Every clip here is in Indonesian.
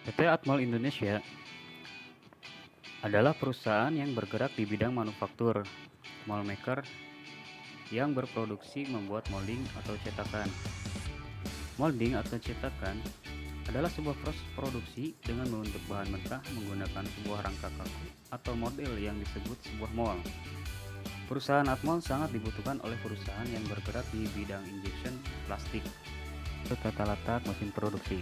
PT Atmel Indonesia adalah perusahaan yang bergerak di bidang manufaktur, mold maker yang berproduksi membuat molding atau cetakan. Molding atau cetakan adalah sebuah proses produksi dengan membentuk bahan mentah menggunakan sebuah rangka kaku atau model yang disebut sebuah mold. Perusahaan Atmel sangat dibutuhkan oleh perusahaan yang bergerak di bidang injection plastik atau tata letak mesin produksi.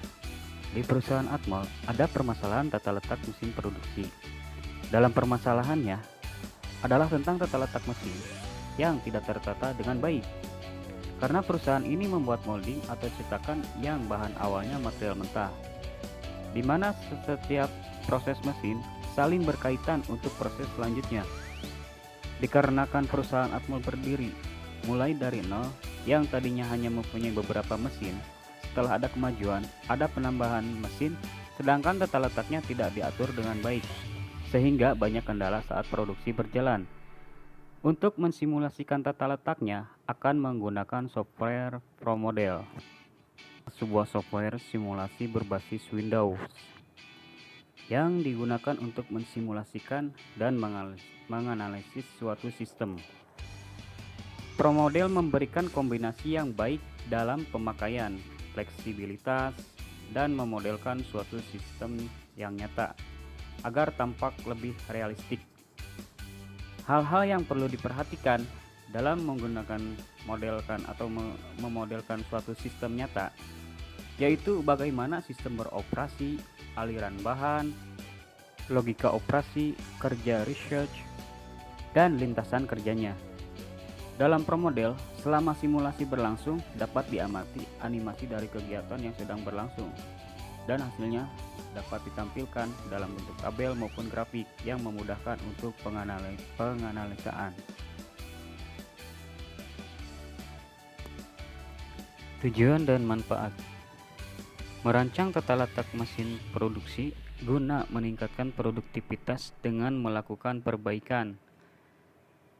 Di perusahaan Atmel ada permasalahan tata letak mesin produksi. Dalam permasalahannya adalah tentang tata letak mesin yang tidak tertata dengan baik. Karena perusahaan ini membuat molding atau cetakan yang bahan awalnya material mentah, di mana setiap proses mesin saling berkaitan untuk proses selanjutnya. Dikarenakan perusahaan Atmel berdiri mulai dari nol yang tadinya hanya mempunyai beberapa mesin, setelah ada kemajuan, ada penambahan mesin, sedangkan tata letaknya tidak diatur dengan baik, sehingga banyak kendala saat produksi berjalan. Untuk mensimulasikan tata letaknya akan menggunakan software ProModel, sebuah software simulasi berbasis Windows yang digunakan untuk mensimulasikan dan menganalisis suatu sistem. ProModel memberikan kombinasi yang baik dalam pemakaian, fleksibilitas, dan memodelkan suatu sistem yang nyata agar tampak lebih realistik. Hal-hal yang perlu diperhatikan dalam menggunakan modelkan atau memodelkan suatu sistem nyata, yaitu bagaimana sistem beroperasi, aliran bahan, logika operasi, kerja research, dan lintasan kerjanya. Dalam ProModel, selama simulasi berlangsung dapat diamati animasi dari kegiatan yang sedang berlangsung, dan hasilnya dapat ditampilkan dalam bentuk tabel maupun grafik yang memudahkan untuk penganalisaan. Tujuan dan manfaat: merancang tata letak mesin produksi guna meningkatkan produktivitas dengan melakukan perbaikan.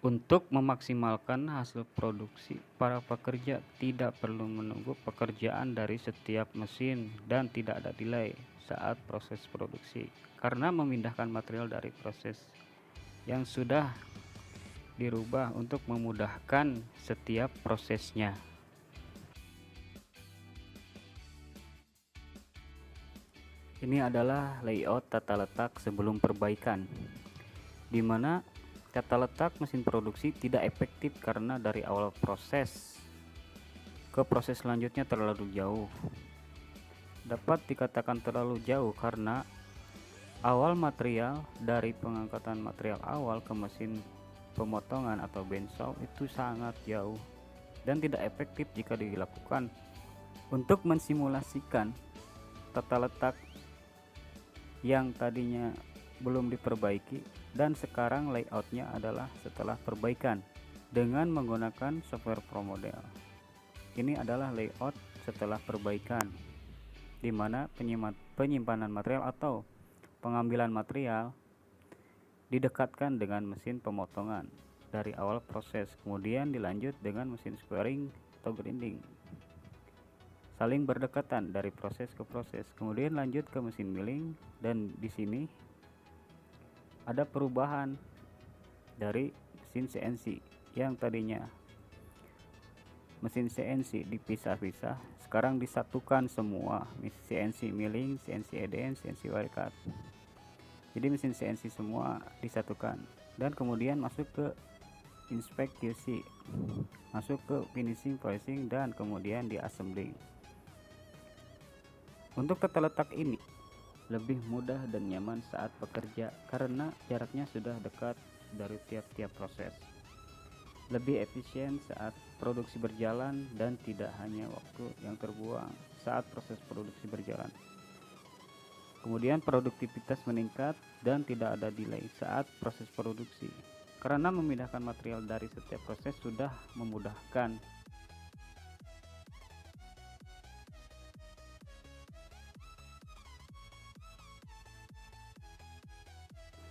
Untuk memaksimalkan hasil produksi, para pekerja tidak perlu menunggu pekerjaan dari setiap mesin dan tidak ada delay saat proses produksi, karena memindahkan material dari proses yang sudah dirubah untuk memudahkan setiap prosesnya. Ini adalah layout tata letak sebelum perbaikan, di mana tata letak mesin produksi tidak efektif karena dari awal proses ke proses selanjutnya terlalu jauh. Dapat dikatakan terlalu jauh karena awal material dari pengangkatan material awal ke mesin pemotongan atau bendsaw itu sangat jauh dan tidak efektif jika dilakukan. Untuk mensimulasikan tata letak yang tadinya belum diperbaiki dan sekarang layoutnya adalah setelah perbaikan dengan menggunakan software ProModel. Ini adalah layout setelah perbaikan, di mana penyimpanan material atau pengambilan material didekatkan dengan mesin pemotongan dari awal proses, kemudian dilanjut dengan mesin squaring atau grinding, saling berdekatan dari proses ke proses, kemudian lanjut ke mesin milling. Dan di sini ada perubahan dari mesin CNC yang tadinya mesin CNC dipisah-pisah, sekarang disatukan semua, CNC milling, CNC EDN, CNC wire cut. Jadi mesin CNC semua disatukan dan kemudian masuk ke inspect QC, masuk ke finishing, polishing, dan kemudian di assembling. Untuk tata letak ini lebih mudah dan nyaman saat bekerja karena jaraknya sudah dekat dari tiap-tiap proses. Lebih efisien saat produksi berjalan dan tidak hanya waktu yang terbuang saat proses produksi berjalan. Kemudian produktivitas meningkat dan tidak ada delay saat proses produksi karena memindahkan material dari setiap proses sudah memudahkan.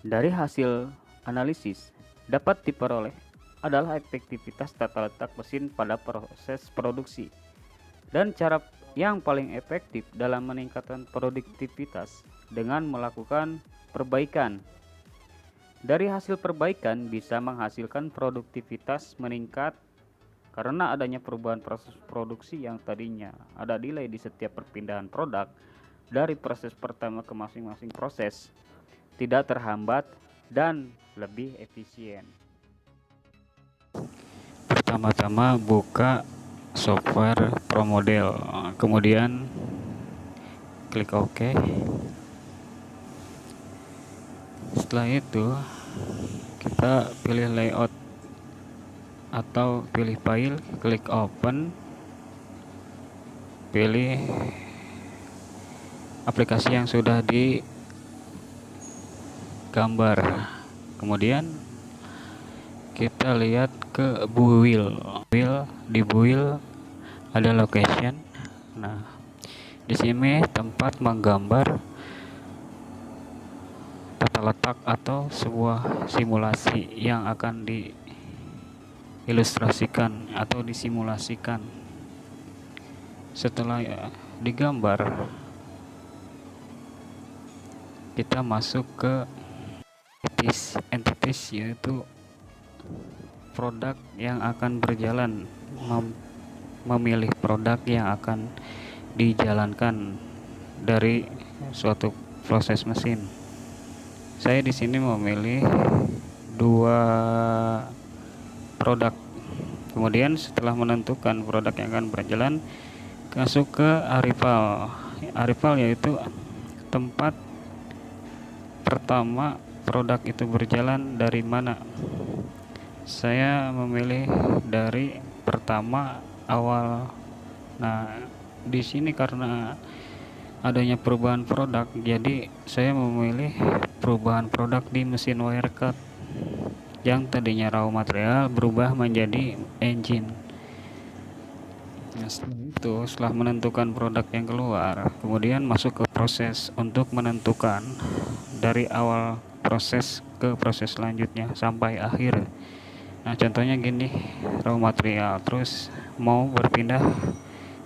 Dari hasil analisis dapat diperoleh adalah efektivitas tata letak mesin pada proses produksi dan cara yang paling efektif dalam meningkatkan produktivitas dengan melakukan perbaikan. Dari hasil perbaikan bisa menghasilkan produktivitas meningkat karena adanya perubahan proses produksi yang tadinya ada delay di setiap perpindahan produk dari proses pertama ke masing-masing proses tidak terhambat dan lebih efisien. Pertama-tama buka software ProModel, kemudian klik OK. Setelah itu kita pilih layout atau pilih file, klik open, pilih aplikasi yang sudah digambar, kemudian kita lihat ke build. Di build ada location. Nah, di sini tempat menggambar tata letak atau sebuah simulasi yang akan diilustrasikan atau disimulasikan. Setelah digambar, kita masuk ke entities, yaitu produk yang akan berjalan, memilih produk yang akan dijalankan dari suatu proses mesin. Saya di sini memilih 2 produk. Kemudian setelah menentukan produk yang akan berjalan, masuk ke arrival. Arrival yaitu tempat pertama produk itu berjalan dari mana. Saya memilih dari pertama awal. Nah, di sini karena adanya perubahan produk, jadi saya memilih perubahan produk di mesin wire cut yang tadinya raw material berubah menjadi engine. Nah, setelah menentukan produk yang keluar, kemudian masuk ke proses untuk menentukan dari awal proses ke proses selanjutnya sampai akhir. Nah, contohnya gini, raw material, terus mau berpindah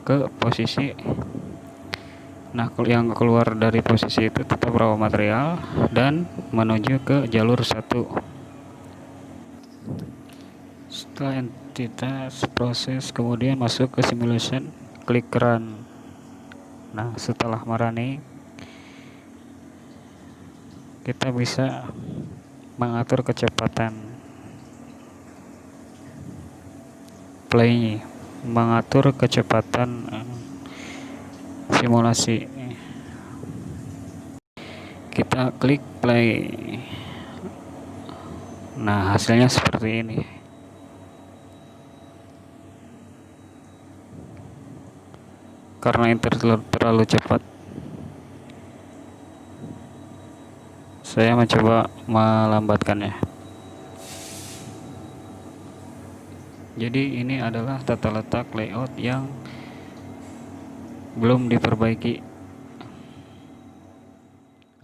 ke posisi. Nah, yang keluar dari posisi itu tetap raw material dan menuju ke jalur 1. Setelah entitas proses, kemudian masuk ke simulation, klik run. Nah, setelah merunning, kita bisa mengatur kecepatan play, mengatur kecepatan simulasi. Kita klik play. Nah, hasilnya seperti ini. Karena internet terlalu cepat, saya mencoba melambatkannya. Jadi ini adalah tata letak layout yang belum diperbaiki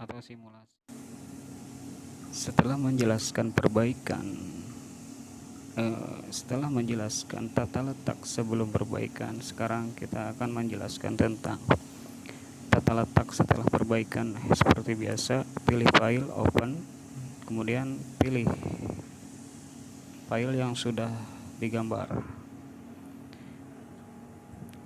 atau simulasi. Setelah menjelaskan perbaikan, setelah menjelaskan tata letak sebelum perbaikan, sekarang kita akan menjelaskan tentang tata letak setelah perbaikan. Seperti biasa, pilih file, open, kemudian pilih file yang sudah digambar.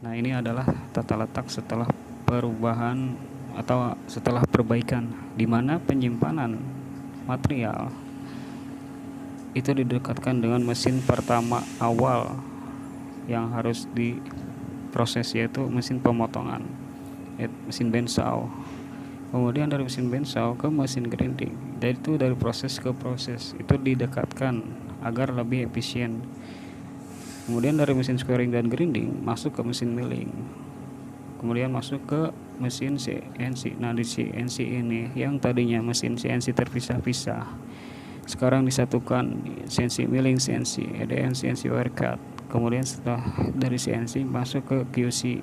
Nah, ini adalah tata letak setelah perubahan atau setelah perbaikan, di mana penyimpanan material itu didekatkan dengan mesin pertama awal yang harus diproses, yaitu mesin pemotongan, mesin bandsaw. Kemudian dari mesin bandsaw ke mesin grinding, dan itu dari proses ke proses itu didekatkan agar lebih efisien. Kemudian dari mesin squaring dan grinding masuk ke mesin milling, kemudian masuk ke mesin CNC. Nah, di CNC ini yang tadinya mesin CNC terpisah-pisah, sekarang disatukan CNC milling, CNC EDM, CNC wire cut. Kemudian setelah dari CNC masuk ke QC.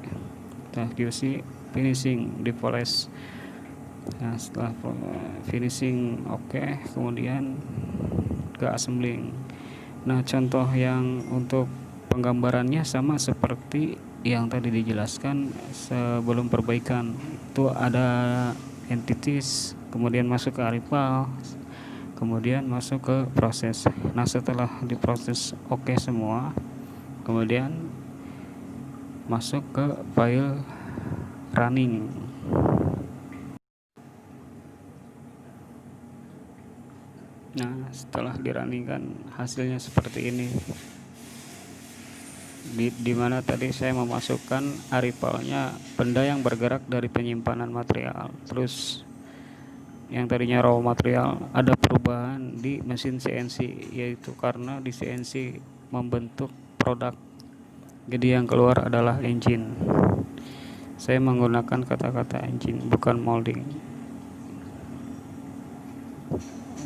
Nah, QC finishing, dipolish. Nah, setelah finishing oke, kemudian ke assembling. Nah, contoh yang untuk penggambarannya sama seperti yang tadi dijelaskan sebelum perbaikan itu ada entities, kemudian masuk ke archival, kemudian masuk ke proses. Nah, setelah diproses oke semua, kemudian masuk ke file running. Nah, setelah dirunningkan hasilnya seperti ini. Di mana tadi saya memasukkan archivalnya benda yang bergerak dari penyimpanan material. Terus yang tadinya raw material ada perubahan di mesin CNC, yaitu karena di CNC membentuk produk. Jadi yang keluar adalah engine. Saya menggunakan kata-kata engine, bukan molding.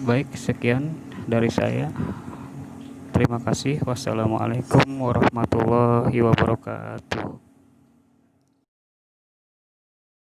Baik, sekian dari saya. Terima kasih. Wassalamualaikum warahmatullahi wabarakatuh.